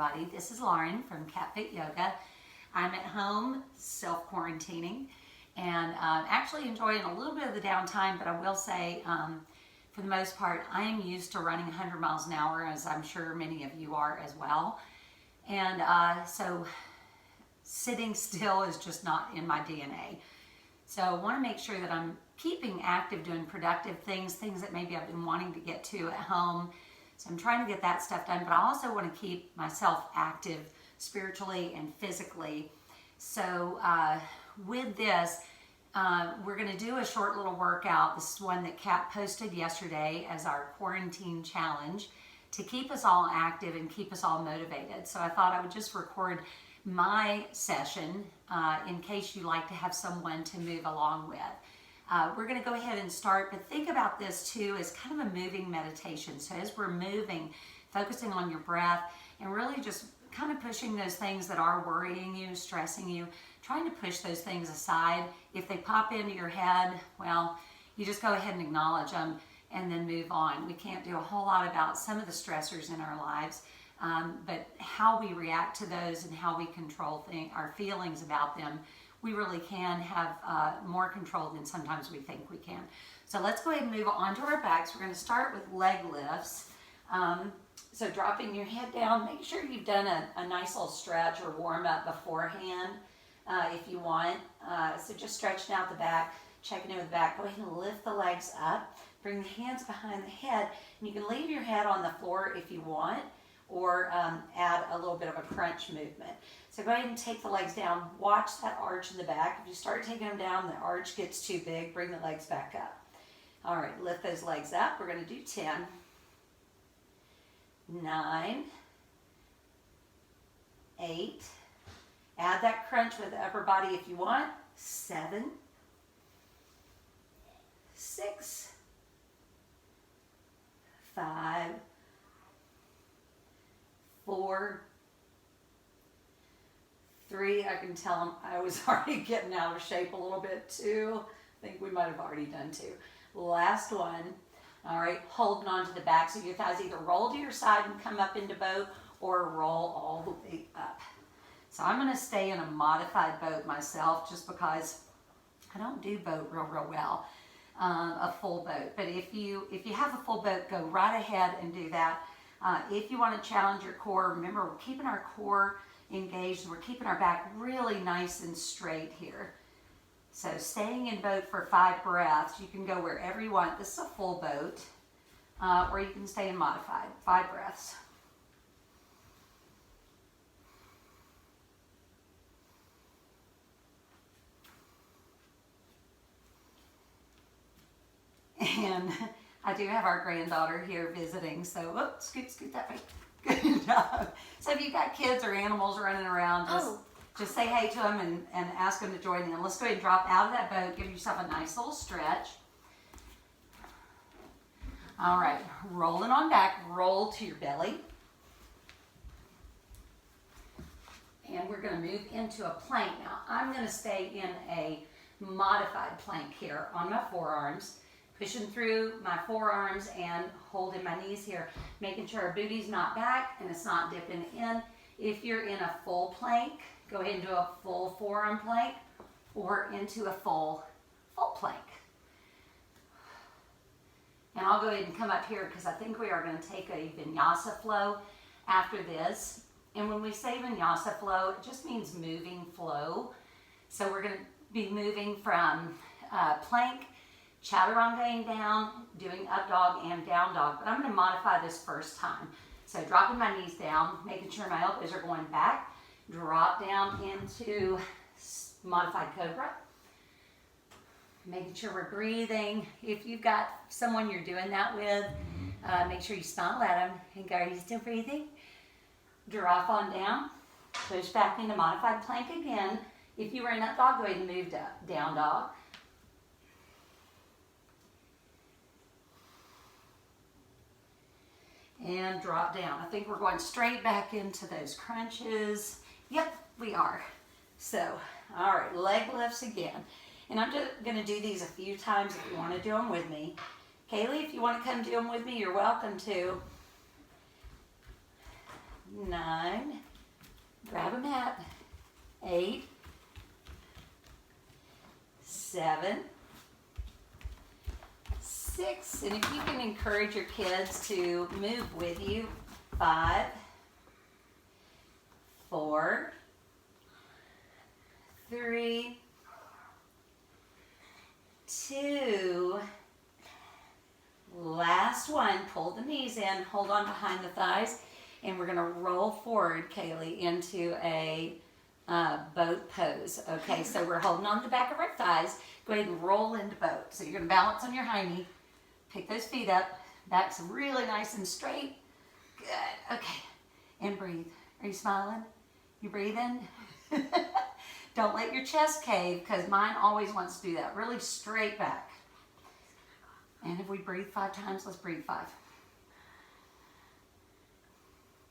everybody. This is Lauren from Cat Fit Yoga. I'm at home self-quarantining and actually enjoying a little bit of the downtime, but I will say for the most part I am used to running 100 miles an hour, as I'm sure many of you are as well. And so sitting still is just not in my DNA. So I want to make sure that I'm keeping active, doing productive things that maybe I've been wanting to get to at home. So I'm trying to get that stuff done, but I also want to keep myself active spiritually and physically. So with this, we're going to do a short little workout. This is one that Kat posted yesterday as our quarantine challenge to keep us all active and keep us all motivated. So I thought I would just record my session in case you like to have someone to move along with. We're going to go ahead and start, but think about this too as kind of a moving meditation. So as we're moving, focusing on your breath and really just kind of pushing those things that are worrying you, stressing you, trying to push those things aside. If they pop into your head, well, you just go ahead and acknowledge them and then move on. We can't do a whole lot about some of the stressors in our lives, but how we react to those and how we control our feelings about them, we really can have more control than sometimes we think we can. So let's go ahead and move on to our backs. We're going to start with leg lifts. So dropping your head down, make sure you've done a nice little stretch or warm up beforehand if you want. So just stretching out the back, checking in with the back. Go ahead and lift the legs up. Bring the hands behind the head. And you can leave your head on the floor if you want, or add a little bit of a crunch movement. So go ahead and take the legs down. Watch that arch in the back. If you start taking them down, the arch gets too big, bring the legs back up. All right, lift those legs up. We're going to do 10, 9, 8. Add that crunch with the upper body if you want. 7, 6, 5, 4, 3, I can tell I was already getting out of shape a little bit. 2, I think we might have already done 2. Last one. All right, holding on to the back so your thighs either roll to your side and come up into boat or roll all the way up. So I'm going to stay in a modified boat myself just because I don't do boat real well, a full boat. But if you have a full boat, go right ahead and do that. If you want to challenge your core, remember we're keeping our core engaged. We're keeping our back really nice and straight here. So staying in boat for 5 breaths. You can go wherever you want. This is a full boat. Or you can stay in modified. 5 breaths. And I do have our granddaughter here visiting, so scoot that way. Good job. So if you've got kids or animals running around, just say hey to them and ask them to join in. Let's go ahead and drop out of that boat. Give yourself a nice little stretch. All right, rolling on back, roll to your belly. And we're going to move into a plank. Now, I'm going to stay in a modified plank here on my forearms. Pushing through my forearms and holding my knees here, making sure our booty's not back and it's not dipping in. If you're in a full plank, go ahead and do a full forearm plank or into a full plank. And I'll go ahead and come up here because I think we are going to take a vinyasa flow after this. And when we say vinyasa flow, it just means moving flow. So we're going to be moving from plank, chaturanga down, doing up dog and down dog, but I'm going to modify this first time. So dropping my knees down, making sure my elbows are going back, drop down into modified cobra, making sure we're breathing. If you've got someone you're doing that with, make sure you smile at them and go, are you still breathing? Drop on down, push back into modified plank again. If you were in up dog, go ahead and move to down dog. And drop down. I think we're going straight back into those crunches. Yep, we are. So, all right, leg lifts again. And I'm just going to do these a few times if you want to do them with me. Kaylee, if you want to come do them with me, you're welcome to. 9, 7, 6, and if you can encourage your kids to move with you, 5, 4, 3, 2, last one. Pull the knees in, hold on behind the thighs, and we're going to roll forward, Kaylee, into a boat pose. Okay, so we're holding on to the back of our thighs. Go ahead and roll into boat. So you're going to balance on your high knee. Pick those feet up. Back's really nice and straight. Good. Okay. And breathe. Are you smiling? You breathing? Don't let your chest cave, because mine always wants to do that. Really straight back. And if we breathe 5 times, let's breathe 5.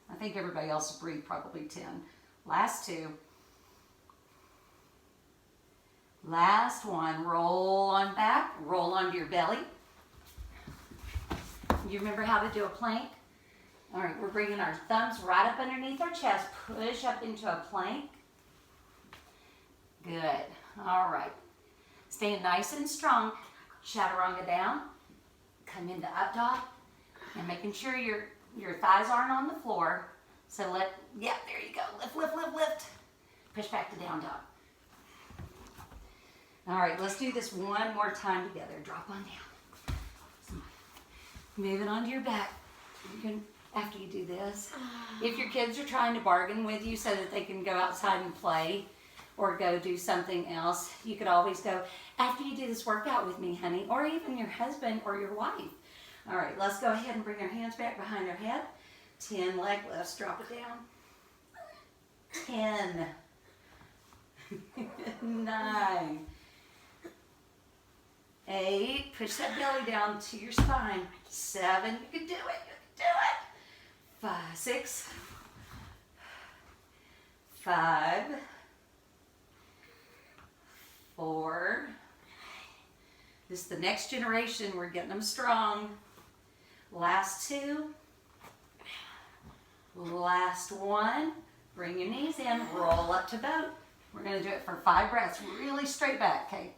I think everybody else will breathe probably 10. Last 2. Last one. Roll on back. Roll onto your belly. You remember how to do a plank? All right, we're bringing our thumbs right up underneath our chest. Push up into a plank. Good. All right. Staying nice and strong. Chaturanga down. Come into up dog. And making sure your thighs aren't on the floor. So yeah, there you go. Lift, lift, lift, lift. Push back to down dog. All right, let's do this one more time together. Drop on down. Move it onto your back. You can, after you do this, if your kids are trying to bargain with you so that they can go outside and play or go do something else, you could always go, after you do this workout with me, honey, or even your husband or your wife. All right, let's go ahead and bring our hands back behind our head. 10 leg lifts, drop it down. 10, 9, 8, push that belly down to your spine. 7, you can do it, you can do it. 5, 6, 5, 4. This is the next generation, we're getting them strong. Last 2. Last 1. Bring your knees in, roll up to boat. We're going to do it for 5 breaths, really straight back, okay?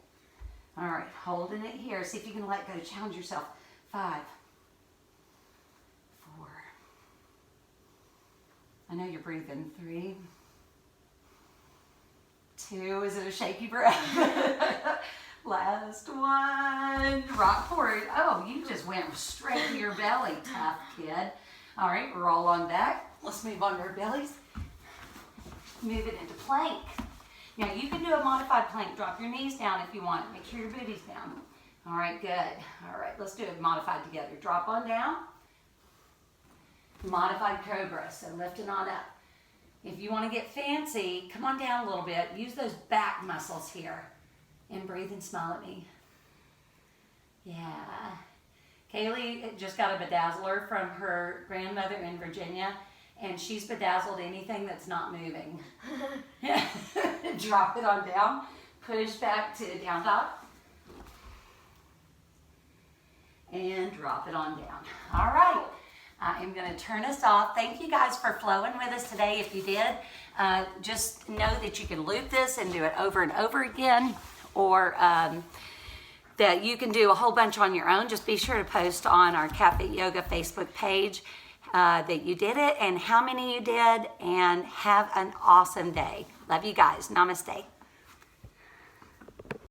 All right, holding it here. See if you can let go. Challenge yourself. 5, 4. I know you're breathing. 3, 2. Is it a shaky breath? Last 1. Rock forward. Oh, you just went straight to your belly. Tough kid. All right, roll on back. Let's move on to our bellies. Move it into plank. Now you can do a modified plank. Drop your knees down if you want. Make sure your booty's down. All right, good. All right, let's do it modified together. Drop on down. Modified cobra, so lifting on up. If you want to get fancy, come on down a little bit. Use those back muscles here. And breathe and smile at me. Yeah. Kaylee just got a bedazzler from her grandmother in Virginia, and she's bedazzled anything that's not moving. Drop it on down. Push back to down dog. And drop it on down. All right. I am going to turn us off. Thank you guys for flowing with us today. If you did, just know that you can loop this and do it over and over again, or that you can do a whole bunch on your own. Just be sure to post on our Cat Fit Yoga Facebook page that you did it and how many you did, and have an awesome day. Love you guys. Namaste.